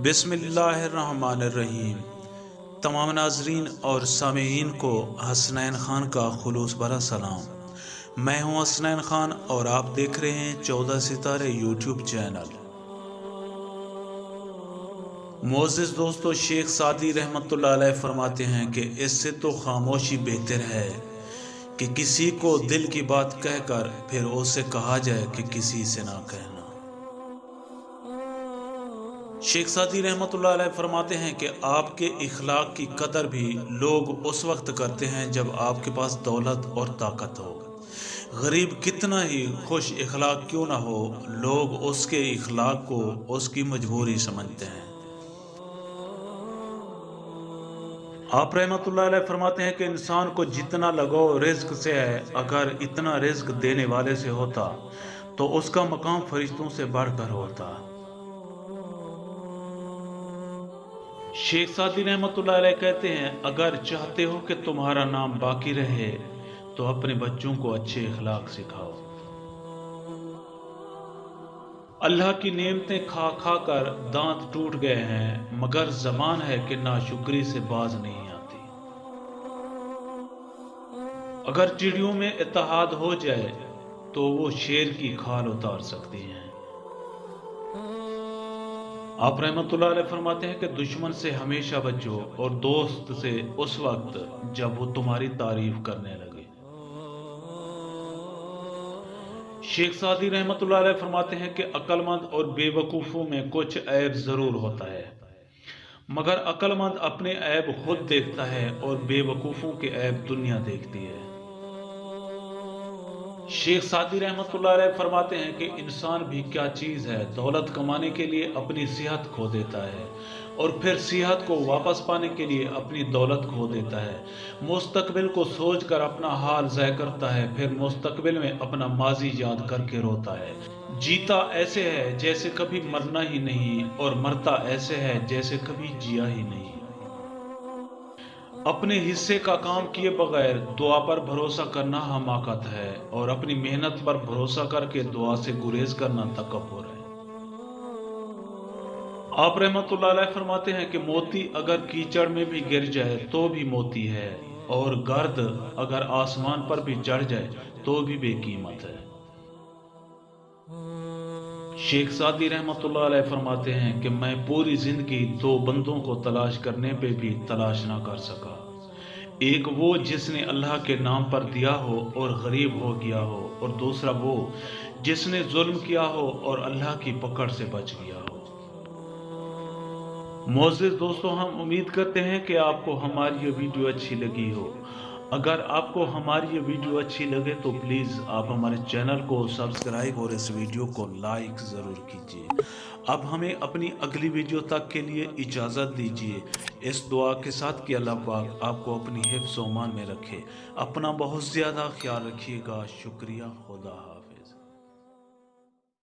بسم اللہ الرحمن الرحیم۔ تمام ناظرین اور سامعین کو حسنین خان کا خلوص بھرا سلام۔ میں ہوں حسنین خان اور آپ دیکھ رہے ہیں 14 ستارے یوٹیوب چینل۔ معزز دوستو، شیخ سعدی رحمۃ اللہ علیہ فرماتے ہیں کہ اس سے تو خاموشی بہتر ہے کہ کسی کو دل کی بات کہہ کر پھر اسے کہا جائے کہ کسی سے نہ کہنا۔ شیخ سعدی رحمۃ اللہ علیہ فرماتے ہیں کہ آپ کے اخلاق کی قدر بھی لوگ اس وقت کرتے ہیں جب آپ کے پاس دولت اور طاقت ہو۔ غریب کتنا ہی خوش اخلاق کیوں نہ ہو، لوگ اس کے اخلاق کو اس کی مجبوری سمجھتے ہیں۔ آپ رحمۃ اللہ علیہ فرماتے ہیں کہ انسان کو جتنا لگاؤ رزق سے ہے، اگر اتنا رزق دینے والے سے ہوتا تو اس کا مقام فرشتوں سے بڑھ کر ہوتا۔ شیخ سعدی رحمۃ اللہ علیہ کہتے ہیں، اگر چاہتے ہو کہ تمہارا نام باقی رہے تو اپنے بچوں کو اچھے اخلاق سکھاؤ۔ اللہ کی نعمتیں کھا کھا کر دانت ٹوٹ گئے ہیں، مگر زبان ہے کہ ناشکری سے باز نہیں آتی۔ اگر چڑیوں میں اتحاد ہو جائے تو وہ شیر کی کھال اتار سکتی ہیں۔ آپ رحمۃ اللہ علیہ فرماتے ہیں کہ دشمن سے ہمیشہ بچو اور دوست سے اس وقت جب وہ تمہاری تعریف کرنے لگے۔ شیخ سعدی رحمۃ اللہ علیہ فرماتے ہیں کہ عقل مند اور بے وقوفوں میں کچھ عیب ضرور ہوتا ہے، مگر عقل مند اپنے عیب خود دیکھتا ہے اور بے وقوفوں کے عیب دنیا دیکھتی ہے۔ شیخ سعدی رحمۃ اللہ علیہ فرماتے ہیں کہ انسان بھی کیا چیز ہے، دولت کمانے کے لیے اپنی صحت کھو دیتا ہے اور پھر صحت کو واپس پانے کے لیے اپنی دولت کھو دیتا ہے۔ مستقبل کو سوچ کر اپنا حال ضائع کرتا ہے، پھر مستقبل میں اپنا ماضی یاد کر کے روتا ہے۔ جیتا ایسے ہے جیسے کبھی مرنا ہی نہیں، اور مرتا ایسے ہے جیسے کبھی جیا ہی نہیں۔ اپنے حصے کا کام کیے بغیر دعا پر بھروسہ کرنا حماقت ہے، اور اپنی محنت پر بھروسہ کر کے دعا سے گریز کرنا تکبر ہے۔ آپ رحمۃ اللہ علیہ فرماتے ہیں کہ موتی اگر کیچڑ میں بھی گر جائے تو بھی موتی ہے، اور گرد اگر آسمان پر بھی چڑھ جائے تو بھی بے قیمت ہے۔ شیخ سعدی رحمۃ اللہ علیہ فرماتے ہیں کہ میں پوری زندگی دو بندوں کو تلاش کرنے پہ بھی تلاش نہ کر سکا، ایک وہ جس نے اللہ کے نام پر دیا ہو اور غریب ہو گیا ہو، اور دوسرا وہ جس نے ظلم کیا ہو اور اللہ کی پکڑ سے بچ گیا ہو۔ معزز دوستو، ہم امید کرتے ہیں کہ آپ کو ہماری یہ ویڈیو اچھی لگی ہو۔ اگر آپ کو ہماری یہ ویڈیو اچھی لگے تو پلیز آپ ہمارے چینل کو سبسکرائب اور اس ویڈیو کو لائک ضرور کیجیے۔ اب ہمیں اپنی اگلی ویڈیو تک کے لیے اجازت دیجیے، اس دعا کے ساتھ کہ اللہ پاک آپ کو اپنی حفظ و امان میں رکھے۔ اپنا بہت زیادہ خیال رکھیے گا۔ شکریہ، خدا حافظ۔